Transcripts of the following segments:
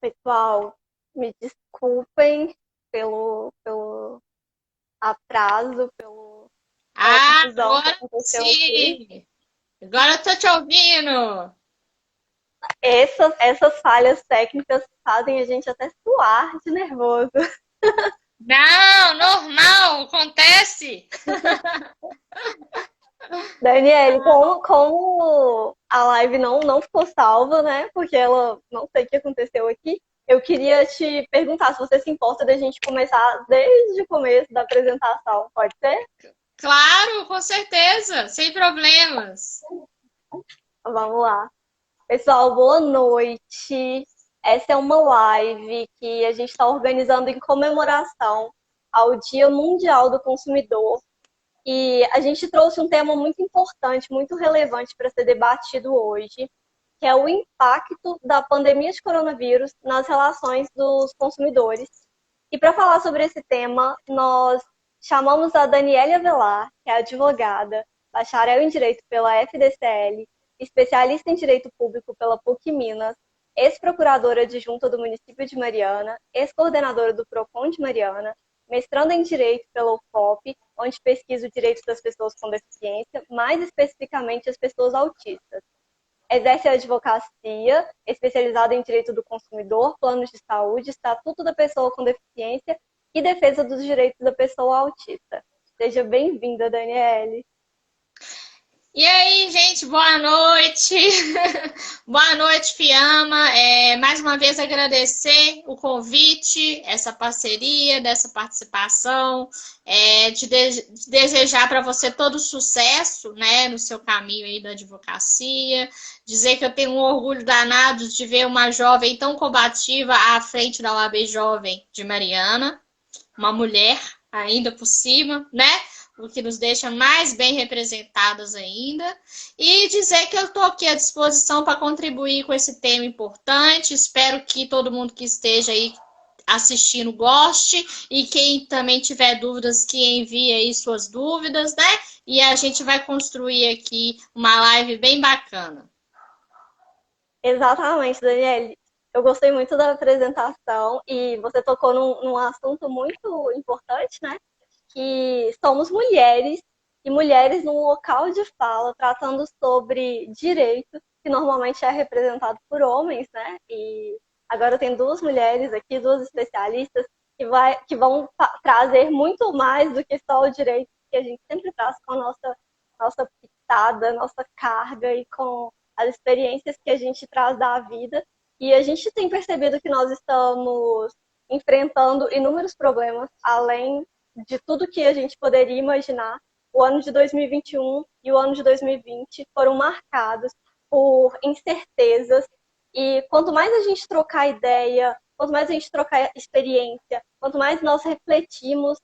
Pessoal, me desculpem pelo atraso, pela Ah, confusão que agora aconteceu aqui. sim! Agora eu tô te ouvindo! Essas falhas técnicas fazem a gente até suar de nervoso. Não, normal, acontece! Daniele, como a live não ficou salva, né? Porque ela não sei o que aconteceu aqui. Eu queria te perguntar se você se importa da gente começar desde o começo da apresentação, pode ser? Claro, com certeza, sem problemas. Vamos lá. Pessoal, boa noite. Essa é uma live que a gente está organizando em comemoração ao Dia Mundial do Consumidor. E a gente trouxe um tema muito importante, muito relevante para ser debatido hoje, que é o impacto da pandemia de coronavírus nas relações dos consumidores. E para falar sobre esse tema, nós chamamos a Daniela Avelar, que é advogada, bacharel em Direito pela FDCL, especialista em Direito Público pela PUC Minas, ex-procuradora adjunta do município de Mariana, ex-coordenadora do PROCON de Mariana, mestranda em Direito pela UFOP, onde pesquisa os direitos das pessoas com deficiência, mais especificamente as pessoas autistas. Exerce a advocacia, especializada em direito do consumidor, planos de saúde, estatuto da pessoa com deficiência e defesa dos direitos da pessoa autista. Seja bem-vinda, Daniele. E aí, gente, boa noite. Boa noite, Fiamma. Mais uma vez agradecer o convite, essa parceria, dessa participação, de desejar para você todo sucesso, né, no seu caminho aí da advocacia. Dizer que eu tenho um orgulho danado de ver uma jovem tão combativa à frente da OAB Jovem de Mariana, uma mulher ainda por cima, né? O que nos deixa mais bem representadas ainda. E dizer que eu estou aqui à disposição para contribuir com esse tema importante. Espero que todo mundo que esteja aí assistindo goste. E quem também tiver dúvidas, que envie aí suas dúvidas, né? E a gente vai construir aqui uma live bem bacana. Exatamente, Daniele. Eu gostei muito da apresentação e você tocou num assunto muito importante, né? Que somos mulheres e mulheres num local de fala tratando sobre direito, que normalmente é representado por homens, né? E agora tem duas mulheres aqui, duas especialistas, que vão trazer muito mais do que só o direito que a gente sempre traz com a nossa pitada, nossa carga e com as experiências que a gente traz da vida. E a gente tem percebido que nós estamos enfrentando inúmeros problemas, além de tudo que a gente poderia imaginar. O ano de 2021 e o ano de 2020 foram marcados por incertezas. E quanto mais a gente trocar ideia, quanto mais a gente trocar experiência, quanto mais nós refletimos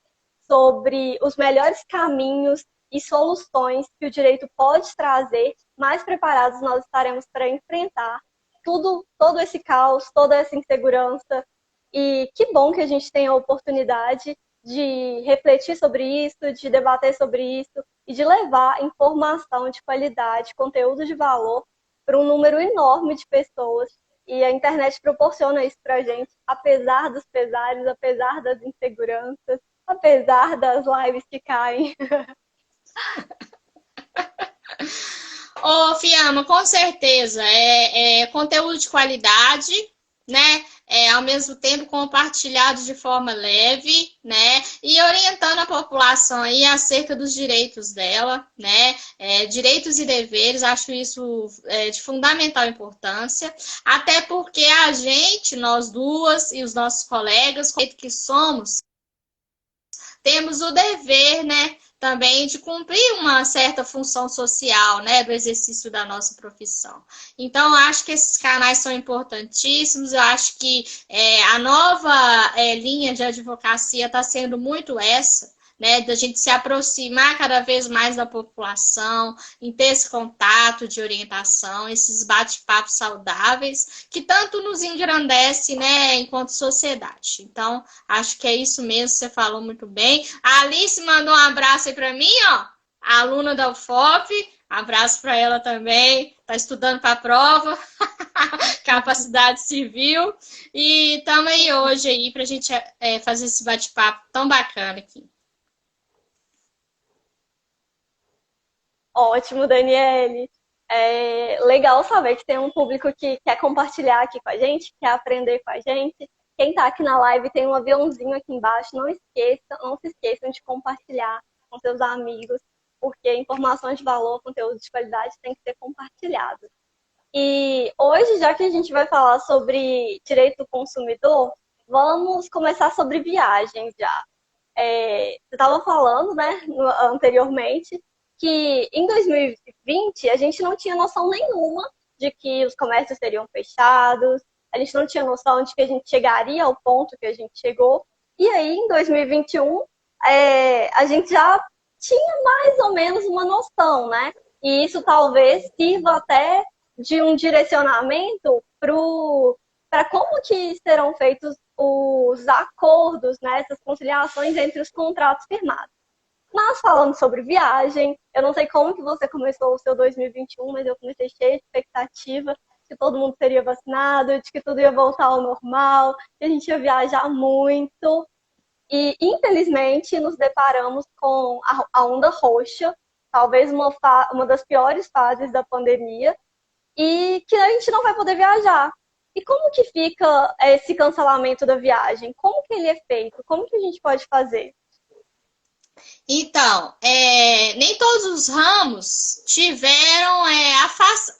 sobre os melhores caminhos e soluções que o direito pode trazer, mais preparados nós estaremos para enfrentar todo esse caos, toda essa insegurança. E que bom que a gente tem a oportunidade de refletir sobre isso, de debater sobre isso e de levar informação de qualidade, conteúdo de valor para um número enorme de pessoas. E a internet proporciona isso para a gente, apesar dos pesares, apesar das inseguranças, apesar das lives que caem. Ô, Fiamma, com certeza. É conteúdo de qualidade, né? Ao mesmo tempo compartilhado de forma leve, né? E orientando a população aí acerca dos direitos dela, né? Direitos e deveres, acho isso de fundamental importância, até porque a gente, nós duas e os nossos colegas, que somos, temos o dever, né, também de cumprir uma certa função social, né, do exercício da nossa profissão. Então, acho que esses canais são importantíssimos. Eu acho que a nova linha de advocacia está sendo muito essa, né, da gente se aproximar cada vez mais da população, em ter esse contato de orientação, esses bate-papos saudáveis, que tanto nos engrandece, né, enquanto sociedade. Então, acho que é isso mesmo, você falou muito bem. A Alice mandou um abraço aí para mim, ó, a aluna da UFOP, abraço para ela também, está estudando para a prova. capacidade civil. E estamos aí hoje aí para a gente fazer esse bate-papo tão bacana aqui. Ótimo, Daniele. Legal saber que tem um público que quer compartilhar aqui com a gente, quer aprender com a gente. Quem está aqui na live tem um aviãozinho aqui embaixo. Não se esqueçam de compartilhar com seus amigos, porque informações de valor, conteúdo de qualidade tem que ser compartilhado. E hoje, já que a gente vai falar sobre direito do consumidor, vamos começar sobre viagens já. Você estava falando, né, anteriormente, que em 2020 a gente não tinha noção nenhuma de que os comércios seriam fechados, a gente não tinha noção de que a gente chegaria ao ponto que a gente chegou. E aí, em 2021, a gente já tinha mais ou menos uma noção, né? E isso talvez sirva até de um direcionamento para como que serão feitos os acordos, né? Essas conciliações entre os contratos firmados. Mas falando sobre viagem, eu não sei como que você começou o seu 2021, mas eu comecei cheia de expectativa que todo mundo seria vacinado, de que tudo ia voltar ao normal, que a gente ia viajar muito. E, infelizmente, nos deparamos com a onda roxa, talvez uma das piores fases da pandemia, e que a gente não vai poder viajar. E como que fica esse cancelamento da viagem? Como que ele é feito? Como que a gente pode fazer? Então, nem todos os ramos tiveram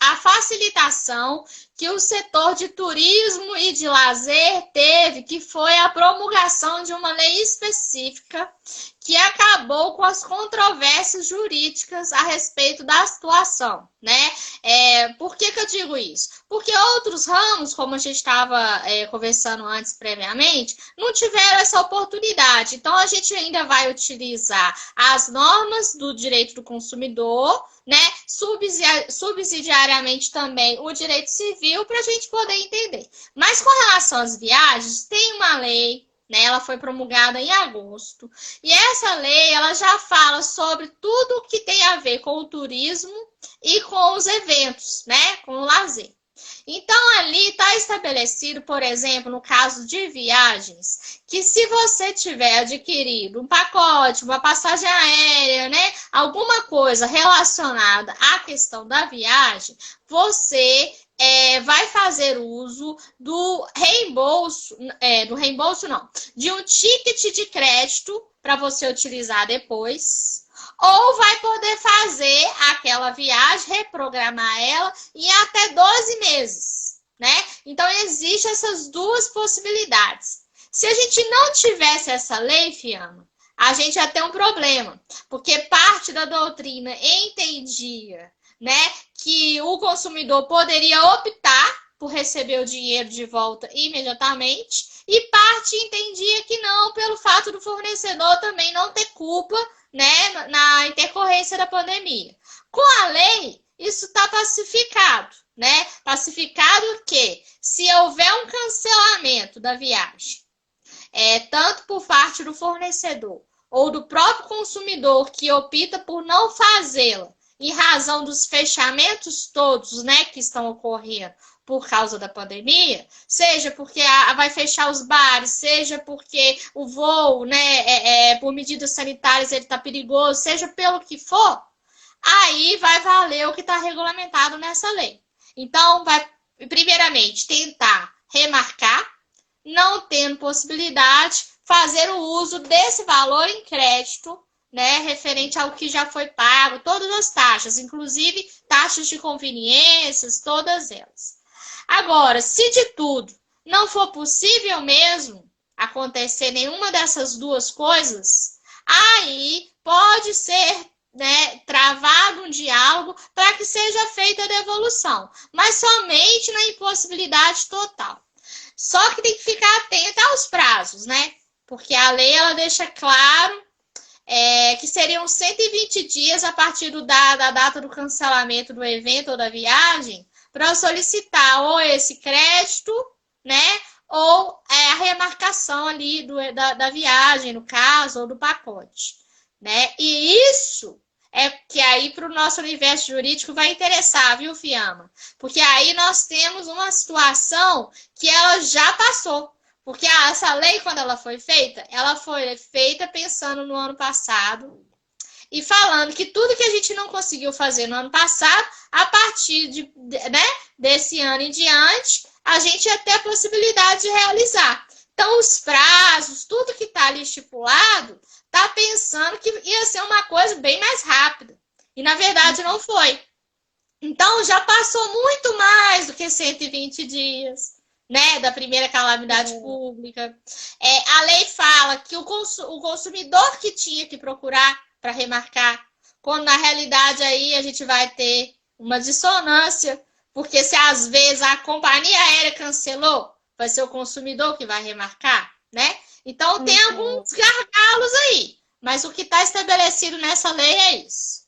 a facilitação que o setor de turismo e de lazer teve, que foi a promulgação de uma lei específica que acabou com as controvérsias jurídicas a respeito da situação, né? Por que eu digo isso? Porque outros ramos, como a gente estava conversando antes previamente, não tiveram essa oportunidade. Então, a gente ainda vai utilizar as normas do direito do consumidor, né? Subsidiariamente também o direito civil, para a gente poder entender. Mas com relação às viagens, tem uma lei, né? Ela foi promulgada em agosto. E essa lei, ela já fala sobre tudo que tem a ver com o turismo e com os eventos, né? Com o lazer. Então, ali está estabelecido, por exemplo, no caso de viagens, que se você tiver adquirido um pacote, uma passagem aérea, né, alguma coisa relacionada à questão da viagem, você vai fazer uso do reembolso não, de um ticket de crédito para você utilizar depois, ou vai poder fazer aquela viagem, reprogramar ela em até 12 meses, né? Então, existem essas duas possibilidades. Se a gente não tivesse essa lei, Fiamma, a gente ia ter um problema, porque parte da doutrina entendia, né, que o consumidor poderia optar por receber o dinheiro de volta imediatamente, e parte entendia que não, pelo fato do fornecedor também não ter culpa, né, na intercorrência da pandemia. Com a lei, isso está pacificado, né? Pacificado que, se houver um cancelamento da viagem, tanto por parte do fornecedor ou do próprio consumidor que opta por não fazê-la, em razão dos fechamentos todos, né, que estão ocorrendo por causa da pandemia, seja porque vai fechar os bares, seja porque o voo, né, por medidas sanitárias ele está perigoso, seja pelo que for, aí vai valer o que está regulamentado nessa lei. Então, vai, primeiramente, tentar remarcar, não tendo possibilidade, fazer o uso desse valor em crédito, né, referente ao que já foi pago, todas as taxas, inclusive taxas de conveniências, todas elas. Agora, se de tudo não for possível mesmo acontecer nenhuma dessas duas coisas, aí pode ser, né, travado um diálogo para que seja feita a devolução, mas somente na impossibilidade total. Só que tem que ficar atento aos prazos, né? Porque a lei ela deixa claro que seriam 120 dias a partir da data do cancelamento do evento ou da viagem para solicitar ou esse crédito, né, ou a remarcação ali da viagem, no caso, ou do pacote, né? E isso é que aí para o nosso universo jurídico vai interessar, viu, Fiamma? Porque aí nós temos uma situação que ela já passou. Porque essa lei, quando ela foi feita pensando no ano passado e falando que tudo que a gente não conseguiu fazer no ano passado, a partir né, desse ano em diante, a gente ia ter a possibilidade de realizar. Então, os prazos, tudo que está ali estipulado, está pensando que ia ser uma coisa bem mais rápida. E, na verdade, não foi. Então, já passou muito mais do que 120 dias, né, da primeira calamidade pública. A lei fala que o consumidor que tinha que procurar para remarcar, quando na realidade aí a gente vai ter uma dissonância, porque se às vezes a companhia aérea cancelou, vai ser o consumidor que vai remarcar, né? Então tem alguns gargalos aí, mas o que está estabelecido nessa lei é isso.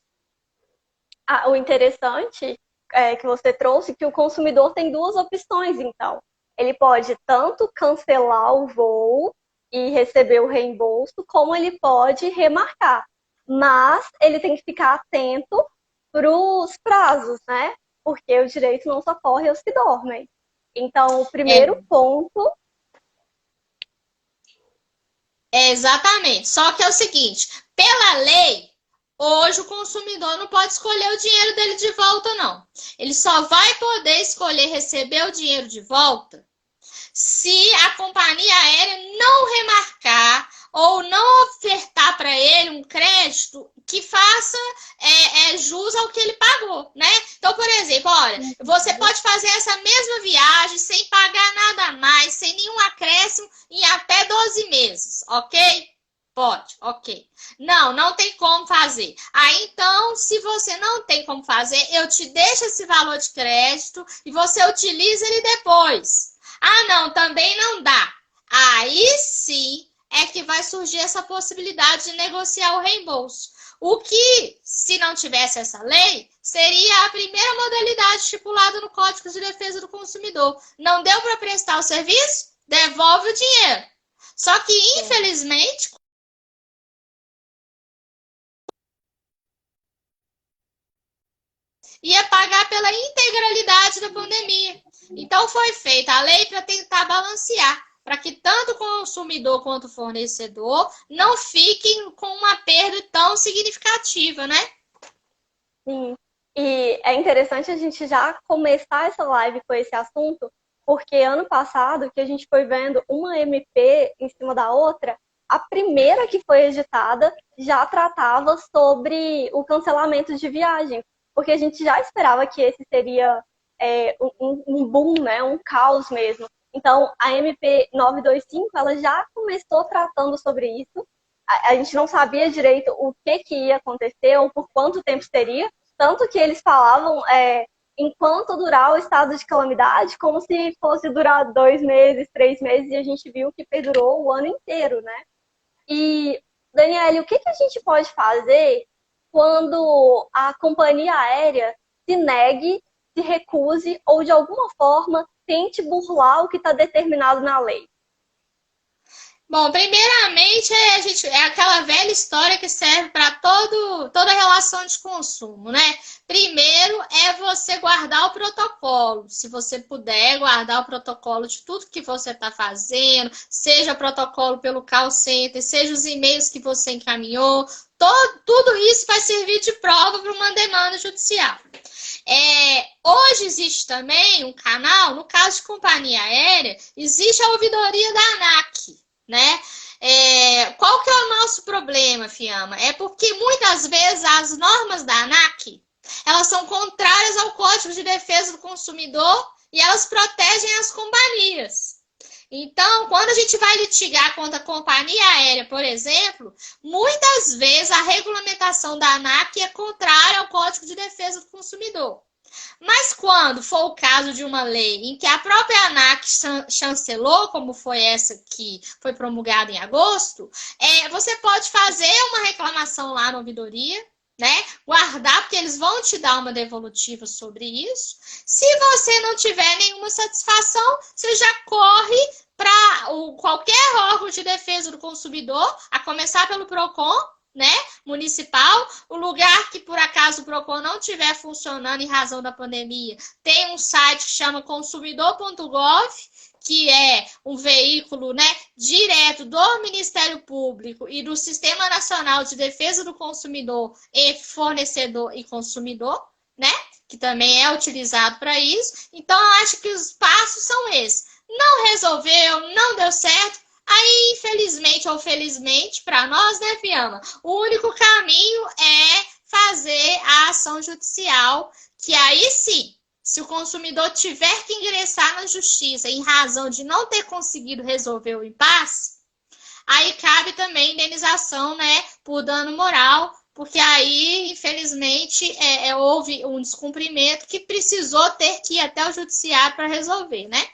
O interessante é que você trouxe que o consumidor tem duas opções, então. Ele pode tanto cancelar o voo e receber o reembolso, como ele pode remarcar. Mas ele tem que ficar atento para os prazos, né? Porque o direito não socorre aos que dormem. Então, o primeiro ponto... Exatamente. Só que é o seguinte, pela lei, hoje o consumidor não pode escolher o dinheiro dele de volta, não. Ele só vai poder escolher receber o dinheiro de volta se a companhia aérea não remarcar ou não ofertar para ele um crédito que faça jus ao que ele pagou, né? Então, por exemplo, olha, você pode fazer essa mesma viagem sem pagar nada a mais, sem nenhum acréscimo, em até 12 meses, ok? Pode, ok. Não tem como fazer. Aí, então, se você não tem como fazer, eu te deixo esse valor de crédito e você utiliza ele depois. Não, também não dá. Aí sim é que vai surgir essa possibilidade de negociar o reembolso. O que, se não tivesse essa lei, seria a primeira modalidade estipulada no Código de Defesa do Consumidor. Não deu para prestar o serviço? Devolve o dinheiro. Só que, infelizmente, ia pagar pela integralidade da pandemia. Então, foi feita a lei para tentar balancear, para que tanto o consumidor quanto o fornecedor não fiquem com uma perda tão significativa, né? Sim. E é interessante a gente já começar essa live com esse assunto, porque ano passado, que a gente foi vendo uma MP em cima da outra, a primeira que foi editada já tratava sobre o cancelamento de viagem, porque a gente já esperava que esse seria um boom, né? Um caos mesmo. Então, a MP 925, ela já começou tratando sobre isso. A gente não sabia direito o que ia acontecer ou por quanto tempo seria, tanto que eles falavam enquanto durar o estado de calamidade, como se fosse durar 2 meses, 3 meses, e a gente viu que perdurou o ano inteiro, né? E, Daniele, o que a gente pode fazer quando a companhia aérea se negue, se recuse ou, de alguma forma, tente burlar o que está determinado na lei? Bom, primeiramente, é aquela velha história que serve para toda relação de consumo, né? Primeiro é você guardar o protocolo. Se você puder guardar o protocolo de tudo que você está fazendo, seja protocolo pelo call center, seja os e-mails que você encaminhou, tudo isso vai servir de prova para uma demanda judicial. Hoje existe também um canal, no caso de companhia aérea, existe a ouvidoria da ANAC. Né? Qual que é o nosso problema, Fiamma? É porque muitas vezes as normas da ANAC, elas são contrárias ao Código de Defesa do Consumidor e elas protegem as companhias. Então, quando a gente vai litigar contra a companhia aérea, por exemplo, muitas vezes a regulamentação da ANAC é contrária ao Código de Defesa do Consumidor. Mas quando for o caso de uma lei em que a própria ANAC chancelou, como foi essa que foi promulgada em agosto, você pode fazer uma reclamação lá na ouvidoria, né? Guardar, porque eles vão te dar uma devolutiva sobre isso. Se você não tiver nenhuma satisfação, você já corre para qualquer órgão de defesa do consumidor, a começar pelo PROCON, né, municipal. O lugar que, por acaso, o PROCON não estiver funcionando em razão da pandemia, tem um site que chama consumidor.gov, que é um veículo, né, direto do Ministério Público e do Sistema Nacional de Defesa do Consumidor e Fornecedor e Consumidor, né, que também é utilizado para isso. Então, eu acho que os passos são esses. Não resolveu, não deu certo, aí, infelizmente ou felizmente, para nós, né, Fiamma, o único caminho é fazer a ação judicial, que aí sim, se o consumidor tiver que ingressar na justiça em razão de não ter conseguido resolver o impasse, aí cabe também indenização, né, por dano moral, porque aí, infelizmente, houve um descumprimento que precisou ter que ir até o judiciário para resolver, né?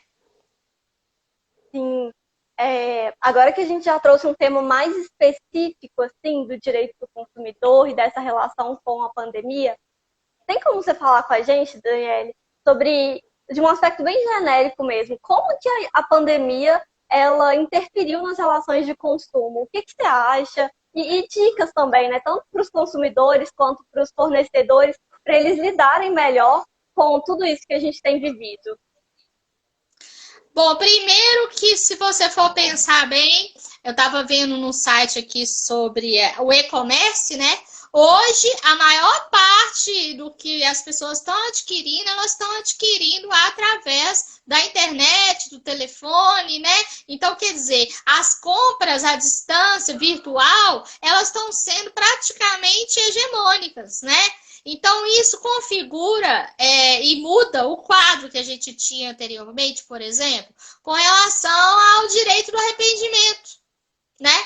Sim. Agora que a gente já trouxe um tema mais específico, assim, do direito do consumidor e dessa relação com a pandemia, tem como você falar com a gente, Daniele, sobre, de um aspecto bem genérico mesmo, como que a pandemia, ela interferiu nas relações de consumo? O que você acha? E dicas também, né? Tanto para os consumidores quanto para os fornecedores, para eles lidarem melhor com tudo isso que a gente tem vivido. Bom, primeiro que se você for pensar bem, eu estava vendo no site aqui sobre o e-commerce, né? Hoje, a maior parte do que as pessoas estão adquirindo, elas estão adquirindo através da internet, do telefone, né? Então, quer dizer, as compras à distância, virtual, elas estão sendo praticamente hegemônicas, né? Então, isso configura e muda o quadro que a gente tinha anteriormente, por exemplo, com relação ao direito do arrependimento, né?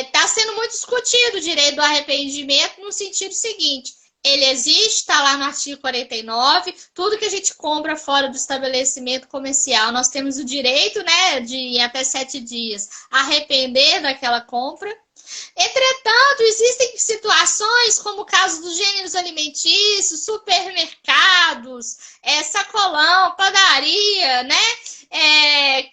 Está sendo muito discutido o direito do arrependimento no sentido seguinte: ele existe, está lá no artigo 49, tudo que a gente compra fora do estabelecimento comercial, nós temos o direito, né, de em até 7 dias arrepender daquela compra. Entretanto, existem situações como o caso dos gêneros alimentícios, supermercados, sacolão, padaria, né?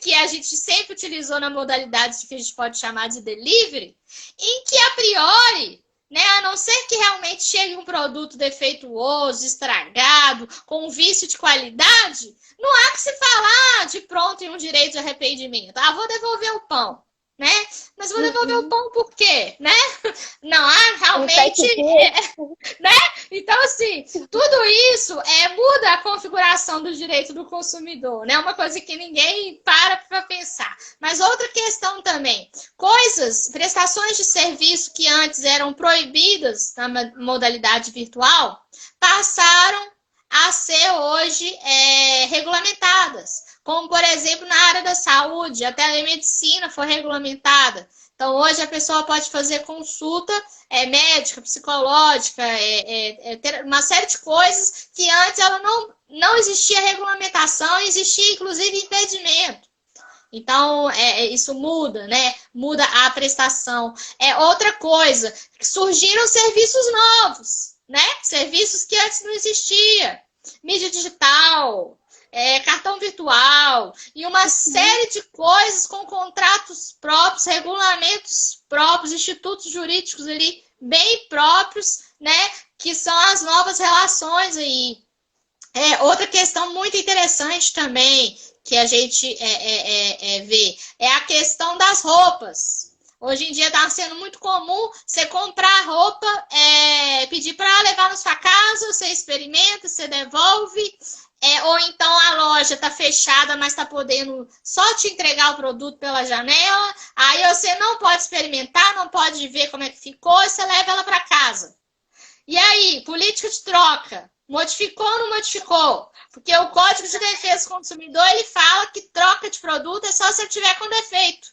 Que a gente sempre utilizou na modalidade que a gente pode chamar de delivery, em que a priori, né, a não ser que realmente chegue um produto defeituoso, estragado, com vício de qualidade, não há que se falar de pronto em um direito de arrependimento. Ah, vou devolver o pão, né? Mas vou devolver o pão por quê, né? Não há realmente, né? Então, assim, tudo isso muda a configuração do direito do consumidor, né? Uma coisa que ninguém para pensar. Mas outra questão também, prestações de serviço que antes eram proibidas na modalidade virtual, passaram a ser hoje regulamentadas. Como, por exemplo, na área da saúde, a telemedicina foi regulamentada. Então, hoje a pessoa pode fazer consulta médica, psicológica, uma série de coisas que antes ela não existia regulamentação, existia inclusive impedimento. Então, isso muda, né? Muda a prestação. Outra coisa, surgiram serviços novos, né? Serviços que antes não existia. Mídia digital, cartão virtual e uma série de coisas com contratos próprios, regulamentos próprios, institutos jurídicos ali bem próprios, né? Que são as novas relações aí. Outra questão muito interessante também que a gente vê é a questão das roupas. Hoje em dia está sendo muito comum você comprar roupa, pedir para levar na sua casa, você experimenta, você devolve. Ou então a loja está fechada, mas está podendo só te entregar o produto pela janela. Aí você não pode experimentar, não pode ver como é que ficou, e você leva ela para casa. E aí, política de troca, modificou ou não modificou? Porque o Código de Defesa do Consumidor, ele fala que troca de produto é só se ele tiver com defeito.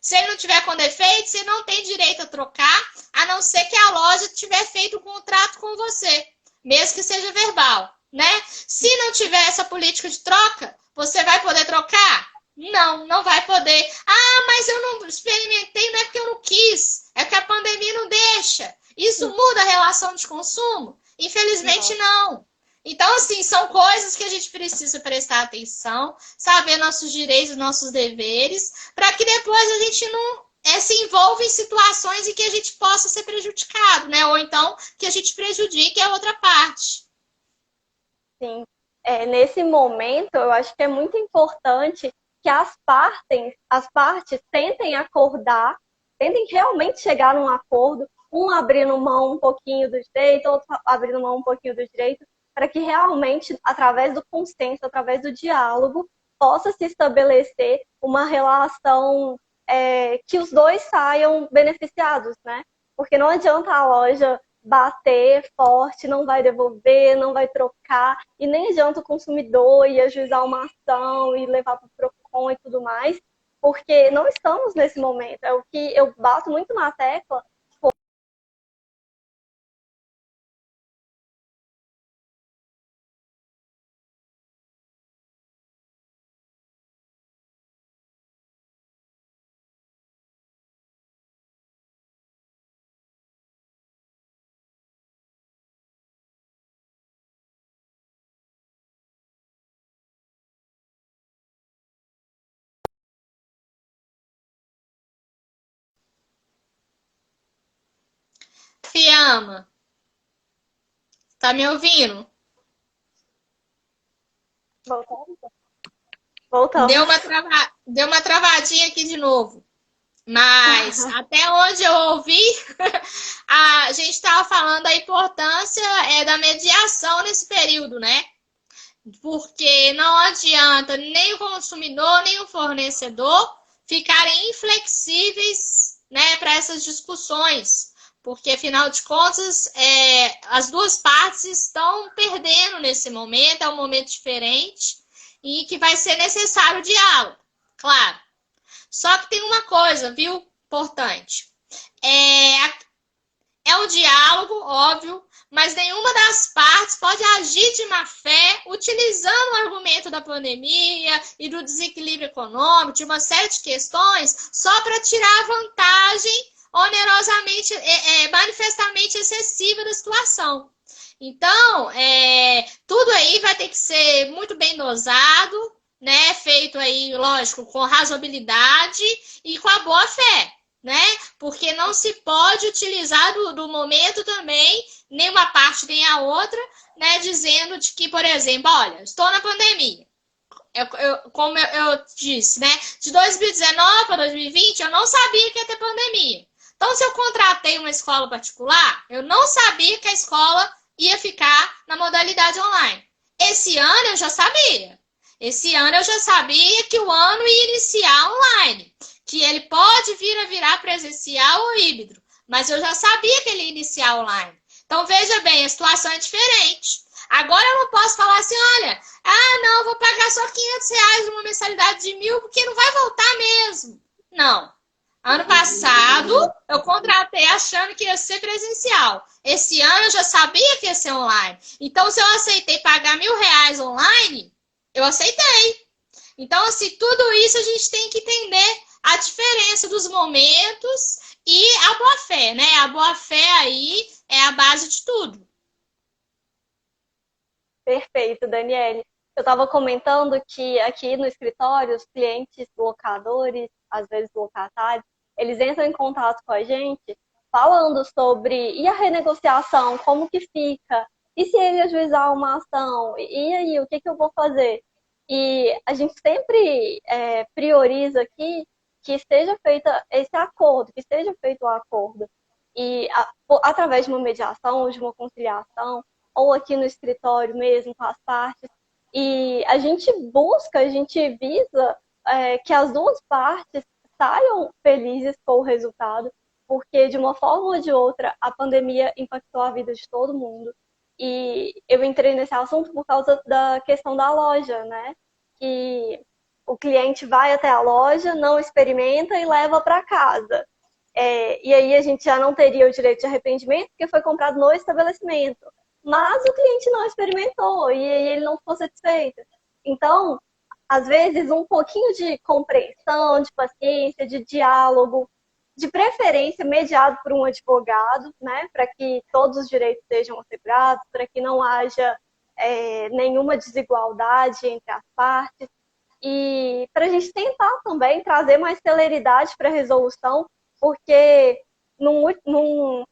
Se ele não tiver com defeito, você não tem direito a trocar, a não ser que a loja tiver feito um contrato com você, mesmo que seja verbal. Né? Se não tiver essa política de troca, você vai poder trocar? Não vai poder. Ah, mas eu não experimentei, não é porque eu não quis, é porque a pandemia não deixa. Isso muda a relação de consumo? Infelizmente não. Então, assim, são coisas que a gente precisa prestar atenção, saber nossos direitos, nossos deveres, para que depois a gente se envolve em situações em que a gente possa ser prejudicado, né? Ou então que a gente prejudique a outra parte. Sim. Nesse momento, eu acho que é muito importante que as partes tentem acordar, tentem realmente chegar num acordo, um abrindo mão um pouquinho do direito, outro abrindo mão um pouquinho do direito, para que realmente, através do consenso, através do diálogo, possa se estabelecer uma relação que os dois saiam beneficiados, né? Porque não adianta a loja bater forte, não vai devolver, não vai trocar, e nem adianta o consumidor ir ajuizar uma ação e levar para o PROCON e tudo mais, porque não estamos nesse momento. É o que eu bato muito na tecla. Fiamma, tá me ouvindo? Voltamos? Deu Voltamos. uma, deu uma travadinha aqui de novo. Mas até onde eu ouvi, a gente estava falando da importância da mediação nesse período, né? Porque não adianta nem o consumidor, nem o fornecedor ficarem inflexíveis, né, para essas discussões. Porque, afinal de contas, as duas partes estão perdendo nesse momento, é um momento diferente e que vai ser necessário o diálogo, claro. Só que tem uma coisa, viu? Importante. É o diálogo, óbvio, mas nenhuma das partes pode agir de má fé utilizando o argumento da pandemia e do desequilíbrio econômico, de uma série de questões, só para tirar vantagem onerosamente, manifestamente excessiva da situação. Então, tudo aí vai ter que ser muito bem dosado, né? Feito aí, lógico, com razoabilidade e com a boa fé, né? Porque não se pode utilizar do momento também, nem uma parte nem a outra, né? Dizendo de que, por exemplo, olha, estou na pandemia. Como eu disse, né? De 2019 para 2020, eu não sabia que ia ter pandemia. Então, se eu contratei uma escola particular, eu não sabia que a escola ia ficar na modalidade online. Esse ano eu já sabia. Esse ano eu já sabia que o ano ia iniciar online, que ele pode vir a virar presencial ou híbrido, mas eu já sabia que ele ia iniciar online. Então, veja bem, a situação é diferente. Agora eu não posso falar assim, olha, não, eu vou pagar só R$ 500 numa mensalidade de 1.000, porque não vai voltar mesmo. Não. Ano passado, eu contratei achando que ia ser presencial. Esse ano eu já sabia que ia ser online. Então, se eu aceitei pagar R$ 1.000 online, eu aceitei. Então, assim, tudo isso a gente tem que entender a diferença dos momentos e a boa-fé, né? A boa-fé aí é a base de tudo. Perfeito, Daniele. Eu estava comentando que aqui no escritório, os clientes locadores, às vezes locatários, eles entram em contato com a gente falando sobre e a renegociação, como que fica? E se ele ajuizar uma ação? E aí, o que eu vou fazer? E a gente sempre prioriza aqui que seja feito esse acordo, que seja feito o acordo. E através de uma mediação, ou de uma conciliação, ou aqui no escritório mesmo, com as partes. E a gente busca, a gente visa que as duas partes saiam felizes com o resultado, porque de uma forma ou de outra a pandemia impactou a vida de todo mundo. E eu entrei nesse assunto por causa da questão da loja, né? Que o cliente vai até a loja, não experimenta e leva para casa. E aí a gente já não teria o direito de arrependimento, porque foi comprado no estabelecimento. Mas o cliente não experimentou e aí ele não ficou satisfeito. Então, às vezes, um pouquinho de compreensão, de paciência, de diálogo, de preferência mediado por um advogado, né, para que todos os direitos sejam assegurados, para que não haja nenhuma desigualdade entre as partes. e para a gente tentar também trazer mais celeridade para a resolução, porque num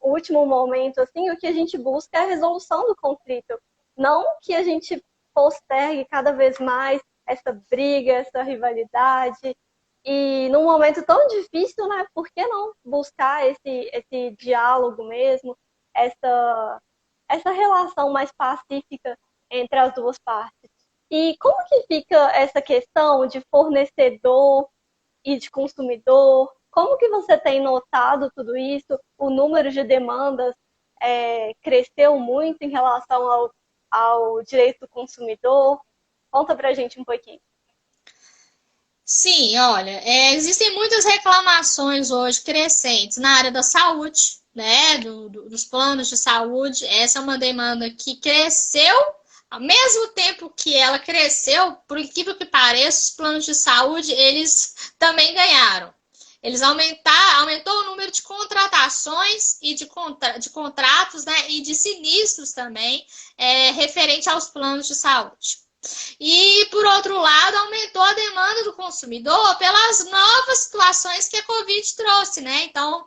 último momento, assim, o que a gente busca é a resolução do conflito, não que a gente postergue cada vez mais essa briga, essa rivalidade. E num momento tão difícil, né? Por que não buscar esse diálogo mesmo, essa relação mais pacífica entre as duas partes? E como que fica essa questão de fornecedor e de consumidor? Como que você tem notado tudo isso? O número de demandas cresceu muito em relação ao direito do consumidor? Conta pra gente um pouquinho. Sim, olha, existem muitas reclamações hoje crescentes na área da saúde, né? Dos planos de saúde. Essa é uma demanda que cresceu, ao mesmo tempo que ela cresceu, por incrível que pareça, os planos de saúde, eles também ganharam. Eles aumentou o número de contratações e de contratos, né? E de sinistros também, referente aos planos de saúde. E, por outro lado, aumentou a demanda do consumidor pelas novas situações que a Covid trouxe, né? Então,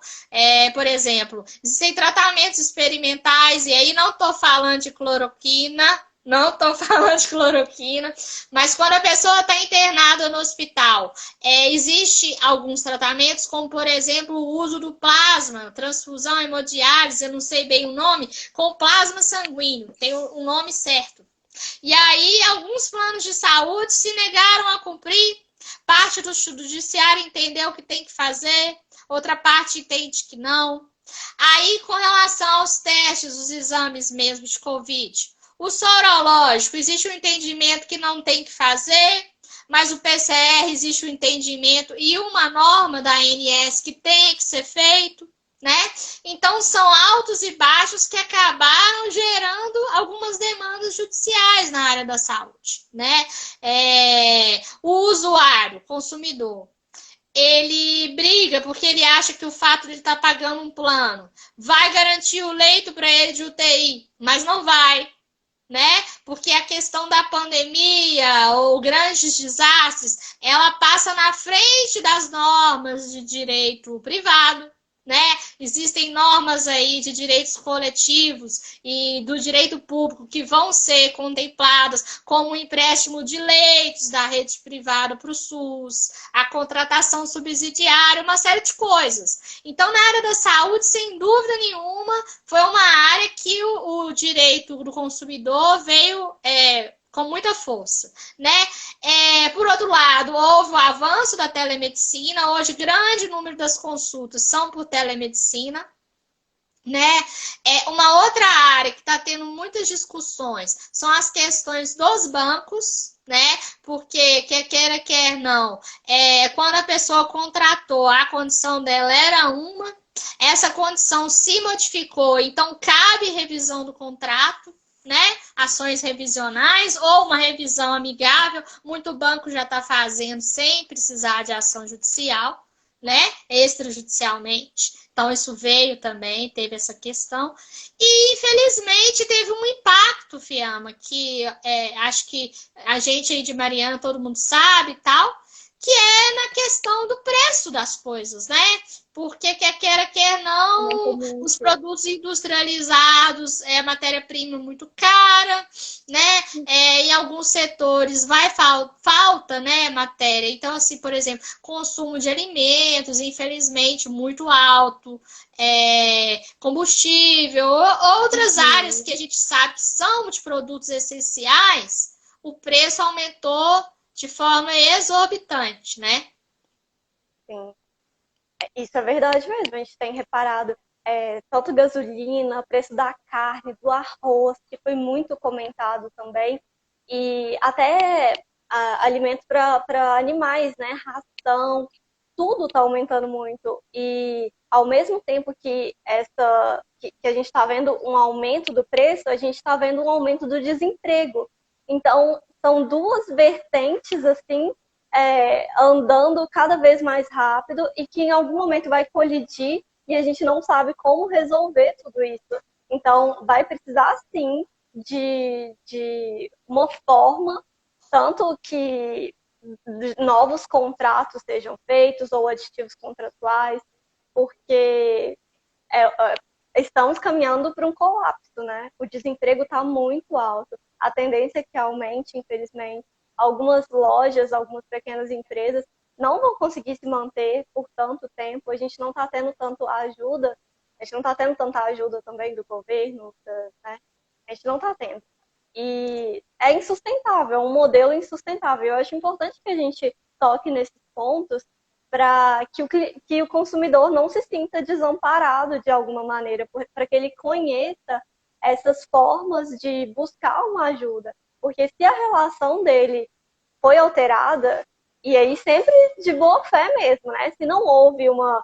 por exemplo, existem tratamentos experimentais, e aí não estou falando de cloroquina, não estou falando de cloroquina, mas quando a pessoa está internada no hospital, existe alguns tratamentos, como, por exemplo, o uso do plasma, transfusão, hemodiálise, eu não sei bem o nome, com plasma sanguíneo, tem um nome certo. E aí, alguns planos de saúde se negaram a cumprir, parte do judiciário entendeu que tem que fazer, outra parte entende que não. Aí, com relação aos testes, os exames mesmo de Covid, o sorológico, existe um entendimento que não tem que fazer, mas o PCR existe um entendimento e uma norma da ANS que tem que ser feito. Né? Então, são altos e baixos que acabaram gerando algumas demandas judiciais na área da saúde. Né? O usuário, consumidor, ele briga porque ele acha que o fato de ele estar pagando um plano vai garantir o leito para ele de UTI, mas não vai. Né? Porque a questão da pandemia ou grandes desastres, ela passa na frente das normas de direito privado. Né? Existem normas aí de direitos coletivos e do direito público que vão ser contempladas, como o empréstimo de leitos da rede privada para o SUS, a contratação subsidiária, uma série de coisas. Então, na área da saúde, sem dúvida nenhuma, foi uma área que o direito do consumidor veio com muita força, né? Por outro lado, houve o avanço da telemedicina. Hoje, grande número das consultas são por telemedicina, né? Uma outra área que está tendo muitas discussões são as questões dos bancos, né? Porque, quer queira, quer não, quando a pessoa contratou, a condição dela era uma, essa condição se modificou, então cabe revisão do contrato, né? Ações revisionais ou uma revisão amigável, muito banco já está fazendo sem precisar de ação judicial, né? Extrajudicialmente. Então, isso veio também, teve essa questão. E, infelizmente, teve um impacto, Fiamma, que acho que a gente aí de Mariana, todo mundo sabe e tal, que é na questão do preço das coisas, né? Porque quer queira, quer não, os produtos industrializados é matéria-prima muito cara, né? Em alguns setores falta, né, matéria. Então, assim, por exemplo, consumo de alimentos, infelizmente, muito alto, combustível, outras áreas que a gente sabe que são de produtos essenciais, o preço aumentou de forma exorbitante, né? Sim. Isso é verdade mesmo, a gente tem reparado tanto gasolina, preço da carne, do arroz, que foi muito comentado também, e até alimentos para animais, né? Ração, tudo está aumentando muito. E ao mesmo tempo que a gente está vendo um aumento do preço, a gente está vendo um aumento do desemprego. Então, são duas vertentes assim andando cada vez mais rápido e que em algum momento vai colidir e a gente não sabe como resolver tudo isso. Então, vai precisar, sim, de uma forma, tanto que novos contratos sejam feitos ou aditivos contratuais, porque estamos caminhando para um colapso, né? O desemprego está muito alto. A tendência é que aumente, infelizmente. Algumas lojas, algumas pequenas empresas não vão conseguir se manter por tanto tempo. A gente não está tendo tanto ajuda, a gente não está tendo tanta ajuda também do governo, né? A gente não está tendo. E é insustentável, é um modelo insustentável. Eu acho importante que a gente toque nesses pontos para que o consumidor não se sinta desamparado de alguma maneira, para que ele conheça essas formas de buscar uma ajuda. Porque se a relação dele foi alterada, e aí sempre de boa fé mesmo, né? Se não houve uma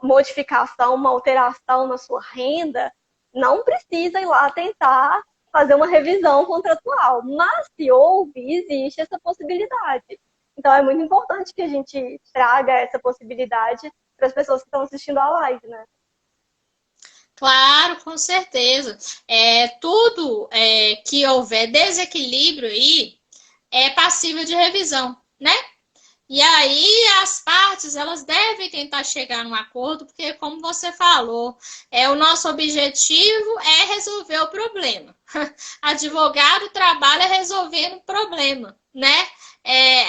modificação, uma alteração na sua renda, não precisa ir lá tentar fazer uma revisão contratual. Mas se houve, existe essa possibilidade. Então é muito importante que a gente traga essa possibilidade para as pessoas que estão assistindo a live, né? Claro, com certeza. Tudo que houver desequilíbrio aí é passível de revisão, né? E aí as partes, elas devem tentar chegar num acordo, porque como você falou, o nosso objetivo é resolver o problema. Advogado trabalha resolvendo o problema, né?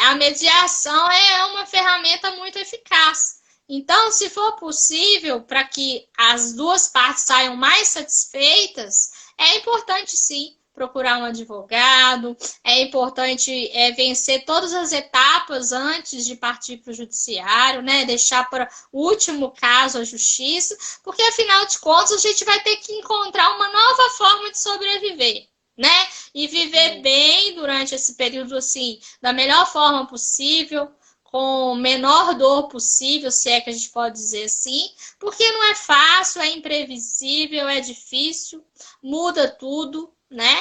A mediação é uma ferramenta muito eficaz. Então, se for possível para que as duas partes saiam mais satisfeitas, é importante sim procurar um advogado, é importante vencer todas as etapas antes de partir para o judiciário, né? Deixar para o último caso a justiça, porque afinal de contas a gente vai ter que encontrar uma nova forma de sobreviver, né? E viver bem durante esse período assim, da melhor forma possível, com menor dor possível, se é que a gente pode dizer assim, porque não é fácil, é imprevisível, é difícil, muda tudo, né?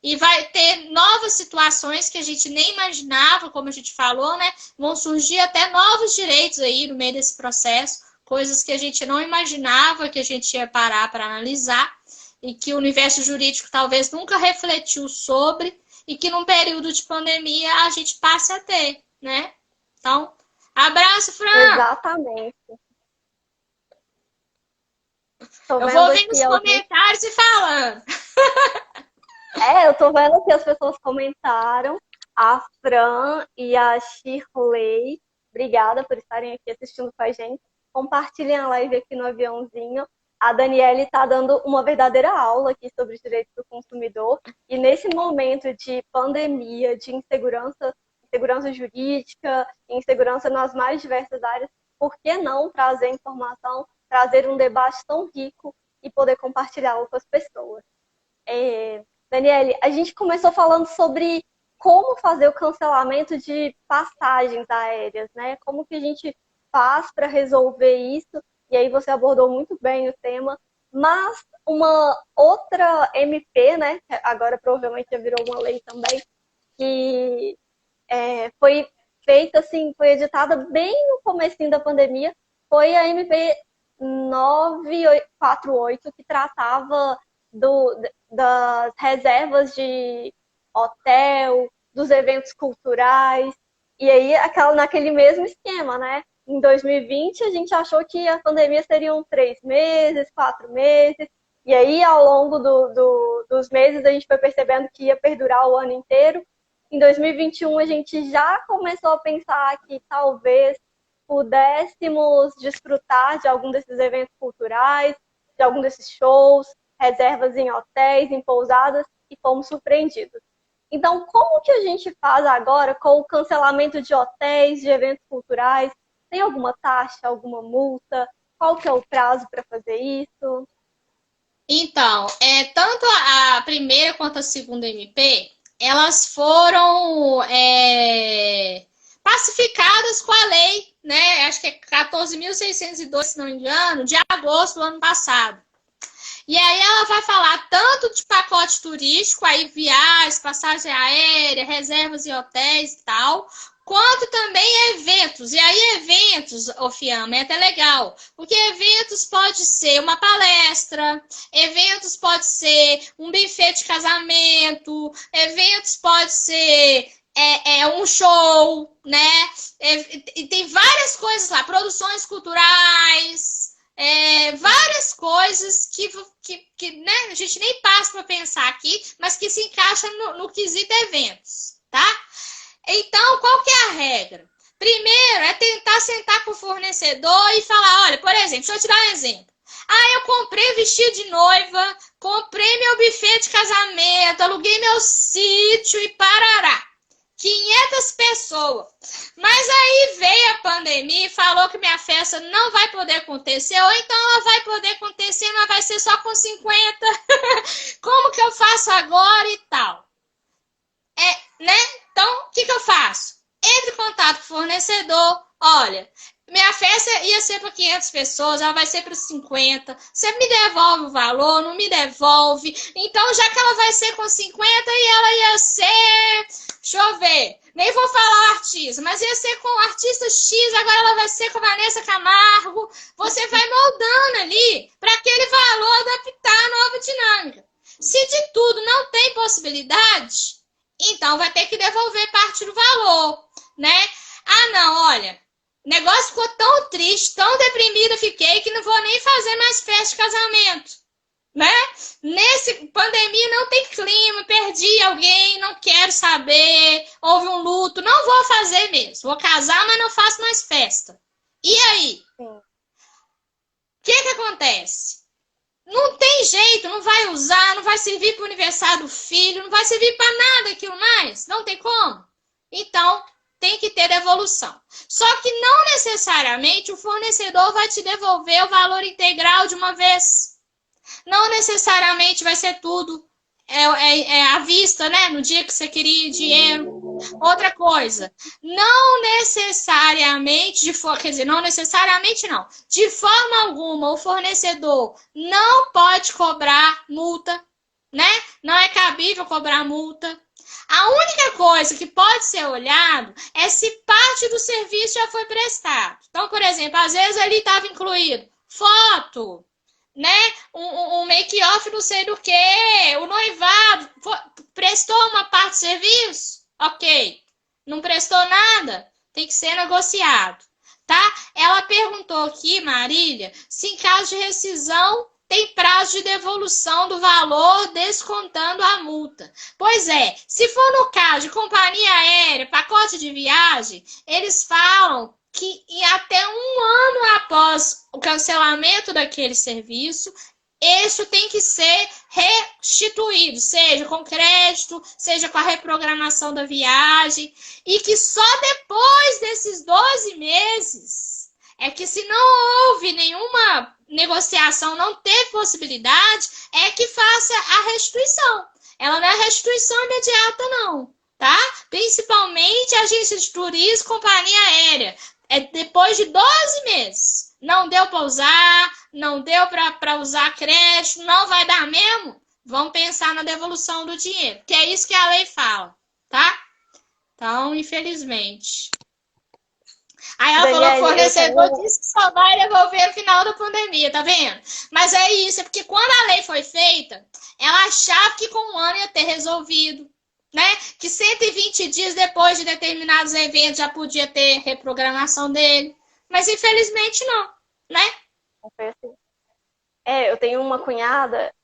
E vai ter novas situações que a gente nem imaginava, como a gente falou, né? Vão surgir até novos direitos aí no meio desse processo, coisas que a gente não imaginava que a gente ia parar para analisar e que o universo jurídico talvez nunca refletiu sobre e que num período de pandemia a gente passe a ter, né? Então, abraço, Fran! Exatamente. Eu vou vendo os comentários e falando. Eu tô vendo que as pessoas comentaram. A Fran e a Shirley, obrigada por estarem aqui assistindo com a gente. Compartilhem a live aqui no aviãozinho. A Daniele está dando uma verdadeira aula aqui sobre os direitos do consumidor. E nesse momento de pandemia, de insegurança jurídica, insegurança nas mais diversas áreas, por que não trazer informação, trazer um debate tão rico e poder compartilhá-lo com as pessoas? Daniele, a gente começou falando sobre como fazer o cancelamento de passagens aéreas, né? Como que a gente faz para resolver isso? E aí você abordou muito bem o tema. Mas uma outra MP, né? Agora provavelmente já virou uma lei também, que foi feita assim, foi editada bem no comecinho da pandemia, foi a MP 948, que tratava das reservas de hotel, dos eventos culturais, e aí naquele mesmo esquema, né? Em 2020 a gente achou que a pandemia seriam 3 meses, 4 meses, e aí ao longo dos meses a gente foi percebendo que ia perdurar o ano inteiro. Em 2021 a gente já começou a pensar que talvez pudéssemos desfrutar de algum desses eventos culturais, de algum desses shows, reservas em hotéis, em pousadas, e fomos surpreendidos. Então, como que a gente faz agora com o cancelamento de hotéis, de eventos culturais? Tem alguma taxa, alguma multa? Qual que é o prazo para fazer isso? Então, tanto a primeira quanto a segunda MP, elas foram pacificadas com a lei, né? Acho que é 14.602, se não me engano, de agosto do ano passado. E aí ela vai falar tanto de pacote turístico, aí viagens, passagem aérea, reservas em hotéis e tal, quanto também eventos. E aí eventos, ô Fiamma, é até legal, porque eventos pode ser uma palestra, eventos pode ser um buffet de casamento, eventos pode ser um show, né? E tem várias coisas lá, produções culturais, várias coisas que né, a gente nem passa para pensar aqui, mas que se encaixam no quesito eventos, tá? Então, qual que é a regra? Primeiro, é tentar sentar com o fornecedor e falar, olha, por exemplo, deixa eu te dar um exemplo. Ah, eu comprei vestido de noiva, comprei meu buffet de casamento, aluguei meu sítio e parará. 500 pessoas. Mas aí veio a pandemia e falou que minha festa não vai poder acontecer, ou então ela vai poder acontecer, mas vai ser só com 50. Como que eu faço agora e tal? Né? Então, o que eu faço? Entre em contato com o fornecedor. Olha, minha festa ia ser para 500 pessoas, ela vai ser para 50. Você me devolve o valor, não me devolve. Então, já que ela vai ser com 50 e ela ia ser... Deixa eu ver. Nem vou falar o artista, mas ia ser com o artista X, agora ela vai ser com a Vanessa Camargo. Você vai moldando ali para aquele valor adaptar a nova dinâmica. Se de tudo não tem possibilidade, então vai ter que devolver parte do valor, né? Ah, não, olha, o negócio ficou tão triste, tão deprimida fiquei que não vou nem fazer mais festa de casamento, né? Nesse pandemia não tem clima, perdi alguém, não quero saber, houve um luto, não vou fazer mesmo. Vou casar, mas não faço mais festa. E aí? O que acontece? Não tem jeito, não vai usar, não vai servir para o aniversário do filho, não vai servir para nada aquilo mais. Não tem como. Então, tem que ter devolução. Só que não necessariamente o fornecedor vai te devolver o valor integral de uma vez. Não necessariamente vai ser tudo à vista, né? No dia que você queria dinheiro. Outra coisa, não necessariamente, quer dizer, não necessariamente não. De forma alguma, o fornecedor não pode cobrar multa, né? Não é cabível cobrar multa. A única coisa que pode ser olhado é se parte do serviço já foi prestado. Então, por exemplo, às vezes ali estava incluído foto, né? Um make-off não sei do que, o noivado, prestou uma parte do serviço? Ok. Não prestou nada? Tem que ser negociado, tá? Ela perguntou aqui, Marília, se em caso de rescisão tem prazo de devolução do valor descontando a multa. Pois é, se for no caso de companhia aérea, pacote de viagem, eles falam que em até um ano após o cancelamento daquele serviço, isso tem que ser restituído, seja com crédito, seja com a reprogramação da viagem, e que só depois desses 12 meses é que, se não houve nenhuma negociação, não teve possibilidade, é que faça a restituição. Ela não é restituição imediata, não, tá? Principalmente agência de turismo, companhia aérea. É depois de 12 meses. Não deu para usar, não deu para usar crédito, não vai dar mesmo? Vamos pensar na devolução do dinheiro, que é isso que a lei fala, tá? Então, infelizmente. Aí ela falou que o fornecedor disse que só vai devolver no final da pandemia, tá vendo? Mas é isso, é porque quando a lei foi feita, ela achava que com um ano ia ter resolvido, né? Que 120 dias depois de determinados eventos já podia ter reprogramação dele. Mas infelizmente não, né? Eu tenho uma cunhada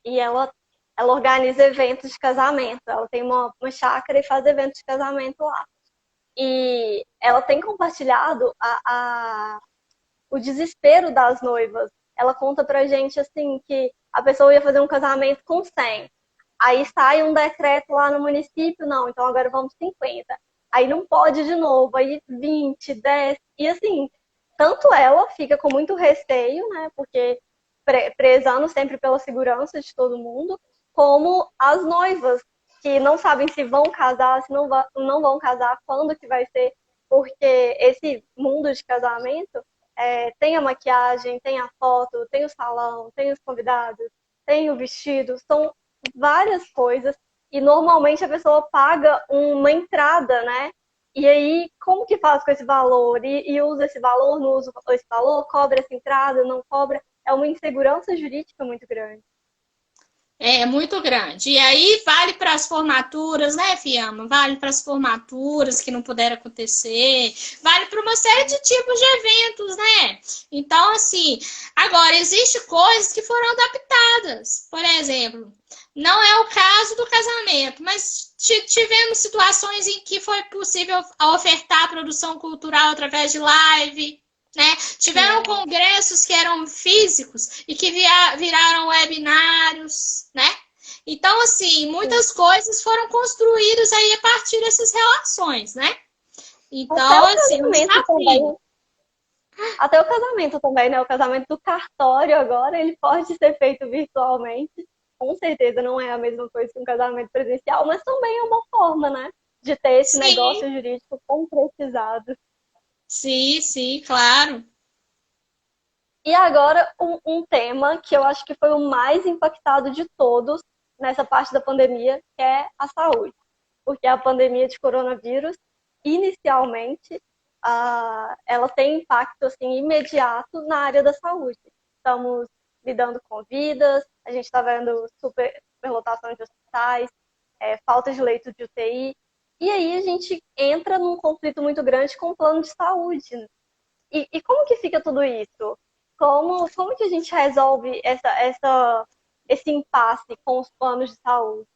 e ela organiza eventos de casamento. Ela tem uma chácara e faz eventos de casamento lá. E ela tem compartilhado o desespero das noivas. Ela conta pra gente assim que a pessoa ia fazer um casamento com 100. Aí sai um decreto lá no município, não, então agora vamos 50. Aí não pode de novo, aí 20, 10. E assim, tanto ela fica com muito receio, né? Porque prezando sempre pela segurança de todo mundo, como as noivas, que não sabem se vão casar, se não vão casar, quando que vai ser, porque esse mundo de casamento tem a maquiagem, tem a foto, tem o salão, tem os convidados, tem o vestido, são várias coisas, e normalmente a pessoa paga uma entrada, né? E aí, como que faz com esse valor? E usa esse valor, não usa esse valor? Cobra essa entrada, não cobra? É uma insegurança jurídica muito grande. É muito grande. E aí vale para as formaturas, né, Fiamma? Vale para as formaturas que não puderam acontecer, vale para uma série de tipos de eventos, né? Então, assim, agora, existem coisas que foram adaptadas. Por exemplo, não é o caso do casamento, mas tivemos situações em que foi possível ofertar a produção cultural através de live, né? Tiveram congressos que eram físicos e que viraram webinários, né? Então, assim, muitas coisas foram construídas aí a partir dessas relações, né? Então, assim, um desafio. Até o casamento também, né? O casamento do cartório agora, ele pode ser feito virtualmente. Com certeza não é a mesma coisa que um casamento presencial, mas também é uma forma, né? De ter esse negócio jurídico concretizado. Sim, sim, claro. E agora, um tema que eu acho que foi o mais impactado de todos nessa parte da pandemia, que é a saúde. Porque a pandemia de coronavírus, inicialmente, ela tem impacto assim, imediato na área da saúde. Estamos lidando com vidas, a gente está vendo superlotação de hospitais, falta de leito de UTI, e aí a gente entra num conflito muito grande com o plano de saúde. E como que fica tudo isso? Como que a gente resolve esse impasse com os planos de saúde?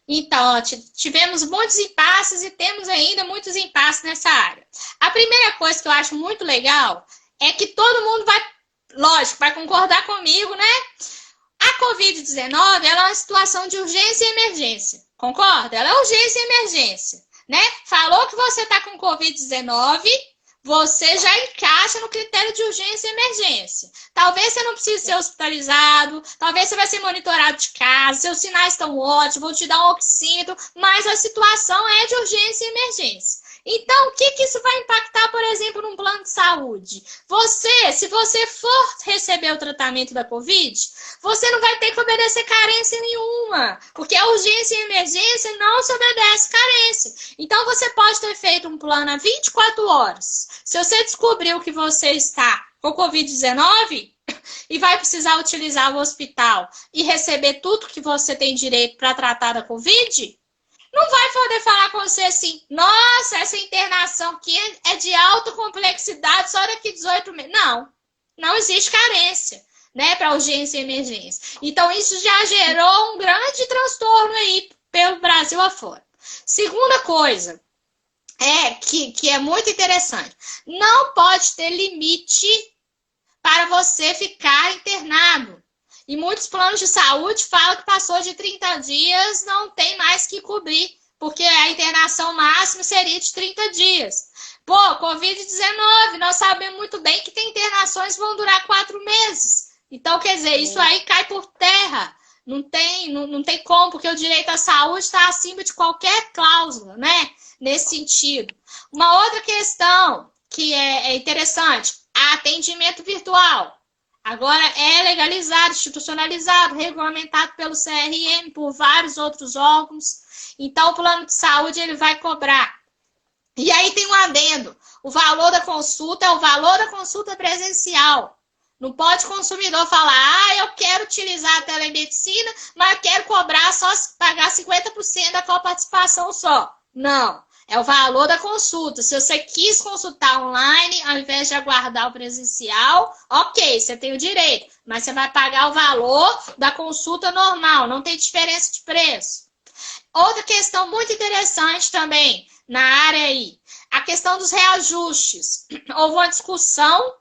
Então, ó, tivemos muitos impasses e temos ainda muitos impasses nessa área. A primeira coisa que eu acho muito legal é que todo mundo vai, lógico, vai concordar comigo, né? A Covid-19 ela é uma situação de urgência e emergência. Concorda? Ela é urgência e emergência, né? Falou que você está com Covid-19, você já encaixa no critério de urgência e emergência. Talvez você não precise ser hospitalizado, talvez você vai ser monitorado de casa, seus sinais estão ótimos, vão te dar um oxímetro, mas a situação é de urgência e emergência. Então, o que isso vai impactar, por exemplo, num plano de saúde? Se você for receber o tratamento da Covid, você não vai ter que obedecer carência nenhuma, porque a urgência e a emergência não se obedece carência. Então, você pode ter feito um plano a 24 horas. Se você descobriu que você está com Covid-19 e vai precisar utilizar o hospital e receber tudo que você tem direito para tratar da Covid, não vai poder falar com você assim, nossa, essa internação aqui é de alta complexidade só daqui 18 meses. Não existe carência, né, para urgência e emergência. Então, isso já gerou um grande transtorno aí pelo Brasil afora. Segunda coisa, que é muito interessante, não pode ter limite para você ficar internado. E muitos planos de saúde falam que passou de 30 dias, não tem mais que cobrir, porque a internação máxima seria de 30 dias. Pô, Covid-19, nós sabemos muito bem que tem internações que vão durar 4 meses. Então, quer dizer, isso aí cai por terra. Não tem como, porque o direito à saúde está acima de qualquer cláusula, né? Nesse sentido. Uma outra questão que é interessante, atendimento virtual. Agora é legalizado, institucionalizado, regulamentado pelo CRM, por vários outros órgãos. Então, o plano de saúde ele vai cobrar. E aí tem um adendo. O valor da consulta é o valor da consulta presencial. Não pode o consumidor falar, eu quero utilizar a telemedicina, mas eu quero cobrar só, pagar 50% da coparticipação só. Não. É o valor da consulta. Se você quis consultar online, ao invés de aguardar o presencial, ok, você tem o direito. Mas você vai pagar o valor da consulta normal. Não tem diferença de preço. Outra questão muito interessante também na área aí. A questão dos reajustes. Houve uma discussão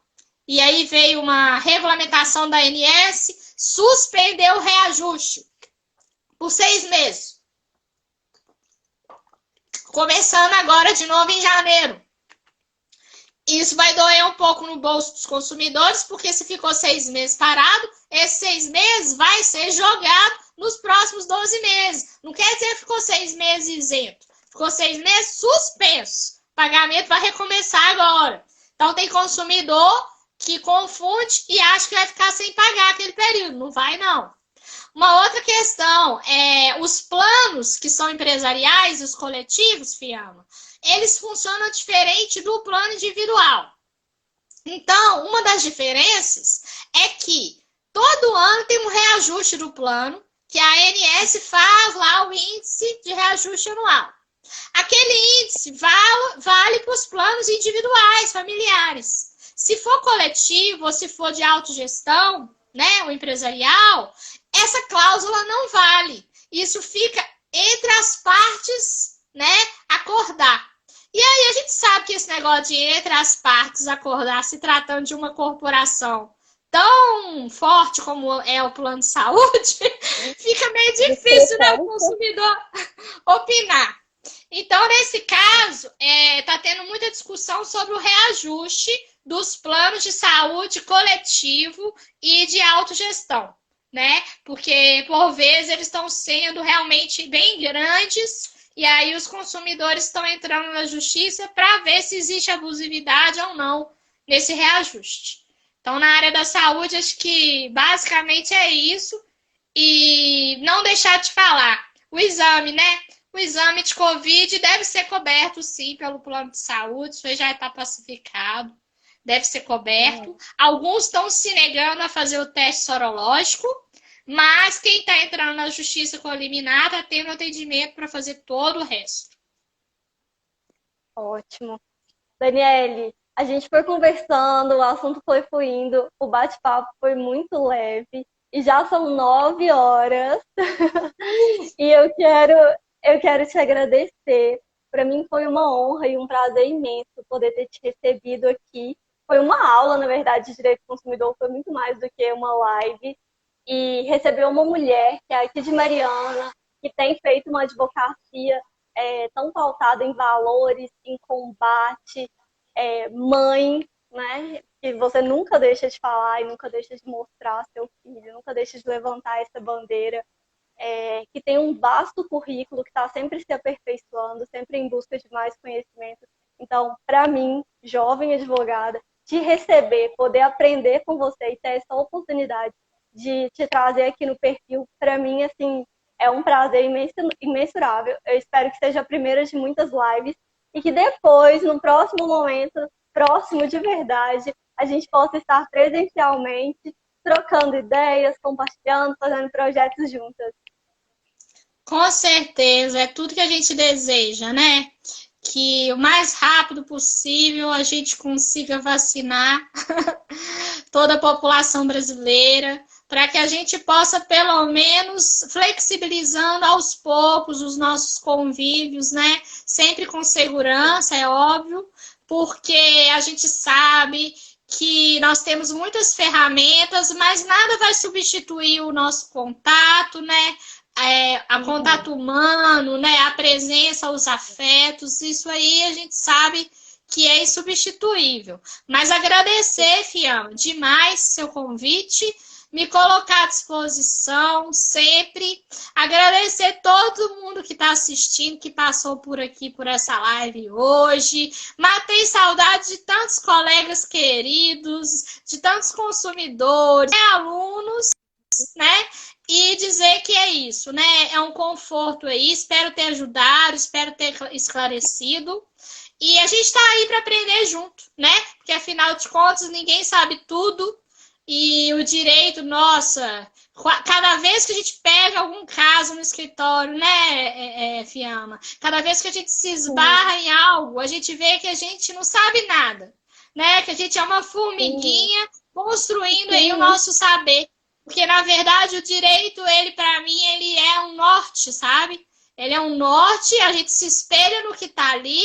e aí veio uma regulamentação da ANS, suspendeu o reajuste por 6 meses. Começando agora de novo em janeiro. Isso vai doer um pouco no bolso dos consumidores, porque se ficou 6 meses parado, esses 6 meses vai ser jogado nos próximos 12 meses. Não quer dizer que ficou 6 meses isento. Ficou 6 meses suspenso. O pagamento vai recomeçar agora. Então tem consumidor que confunde e acha que vai ficar sem pagar aquele período. Não vai, não. Uma outra questão é os planos que são empresariais, os coletivos, Fiamma, eles funcionam diferente do plano individual. Então, uma das diferenças é que todo ano tem um reajuste do plano, que a ANS faz lá o índice de reajuste anual. Aquele índice vale para os planos individuais, familiares. Se for coletivo ou se for de autogestão, né, o empresarial, essa cláusula não vale. Isso fica entre as partes, né, acordar. E aí a gente sabe que esse negócio de entre as partes acordar, se tratando de uma corporação tão forte como é o plano de saúde, fica meio difícil, né, o consumidor opinar. Então, nesse caso, está tendo muita discussão sobre o reajuste dos planos de saúde coletivo e de autogestão, né? Porque, por vezes, eles estão sendo realmente bem grandes e aí os consumidores estão entrando na justiça para ver se existe abusividade ou não nesse reajuste. Então, na área da saúde, acho que basicamente é isso. E não deixar de falar, o exame, né? O exame de Covid deve ser coberto, sim, pelo plano de saúde. Isso já está pacificado. Deve ser coberto. Alguns estão se negando a fazer o teste sorológico, mas quem está entrando na justiça com a liminar está tendo atendimento para fazer todo o resto. Ótimo. Daniele, a gente foi conversando, o assunto foi fluindo, o bate-papo foi muito leve e já são 9 horas. E eu quero te agradecer. Para mim foi uma honra e um prazer imenso poder ter te recebido aqui. Foi uma aula, na verdade, de direito do consumidor, foi muito mais do que uma live. E receber uma mulher, que é aqui de Mariana, que tem feito uma advocacia tão pautada em valores, em combate, mãe, né? Que você nunca deixa de falar e nunca deixa de mostrar seu filho, nunca deixa de levantar essa bandeira. Que tem um vasto currículo, que está sempre se aperfeiçoando, sempre em busca de mais conhecimento. Então, para mim, jovem advogada, te receber, poder aprender com você e ter essa oportunidade de te trazer aqui no perfil, para mim, assim, é um prazer imensurável. Eu espero que seja a primeira de muitas lives e que depois, no próximo momento, próximo de verdade, a gente possa estar presencialmente, trocando ideias, compartilhando, fazendo projetos juntas. Com certeza, é tudo que a gente deseja, né? Que o mais rápido possível a gente consiga vacinar toda a população brasileira, para que a gente possa, pelo menos, flexibilizando aos poucos os nossos convívios, né? Sempre com segurança, é óbvio, porque a gente sabe que nós temos muitas ferramentas, mas nada vai substituir o nosso contato, né? A contato humano, né? A presença, os afetos, isso aí a gente sabe que é insubstituível. Mas agradecer, Fiamma, demais seu convite, me colocar à disposição sempre, agradecer todo mundo que está assistindo, que passou por aqui, por essa live hoje. Matei saudade de tantos colegas queridos, de tantos consumidores, alunos, né? E dizer que é isso, né? É um conforto aí. Espero ter ajudado, espero ter esclarecido. E a gente está aí para aprender junto, né? Porque afinal de contas, ninguém sabe tudo. E o direito, nossa, cada vez que a gente pega algum caso no escritório, né, Fiamma? Cada vez que a gente se esbarra em algo, a gente vê que a gente não sabe nada, né? Que a gente é uma formiguinha construindo aí o nosso saber. Porque, na verdade, o direito, ele, para mim, ele é um norte, sabe? Ele é um norte, a gente se espelha no que está ali,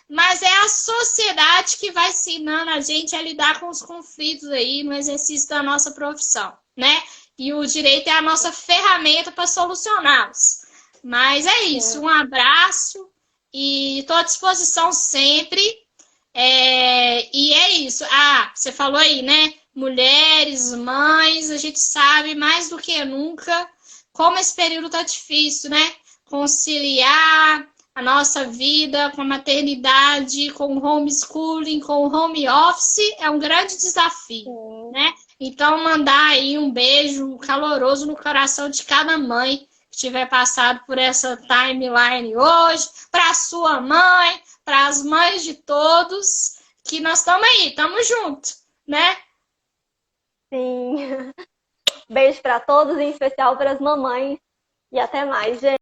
mas é a sociedade que vai ensinando a gente a lidar com os conflitos aí no exercício da nossa profissão, né? E o direito é a nossa ferramenta para solucioná-los. Mas é isso, um abraço e estou à disposição sempre. E é isso. Você falou aí, né? Mulheres, mães, a gente sabe mais do que nunca como esse período tá difícil, né? Conciliar a nossa vida com a maternidade, com o homeschooling, com o home office, é um grande desafio, né? Então, mandar aí um beijo caloroso no coração de cada mãe que tiver passado por essa timeline hoje, para sua mãe, para as mães de todos, que nós estamos aí, estamos juntos, né? Sim. Beijo para todos, em especial para as mamães. E até mais, gente.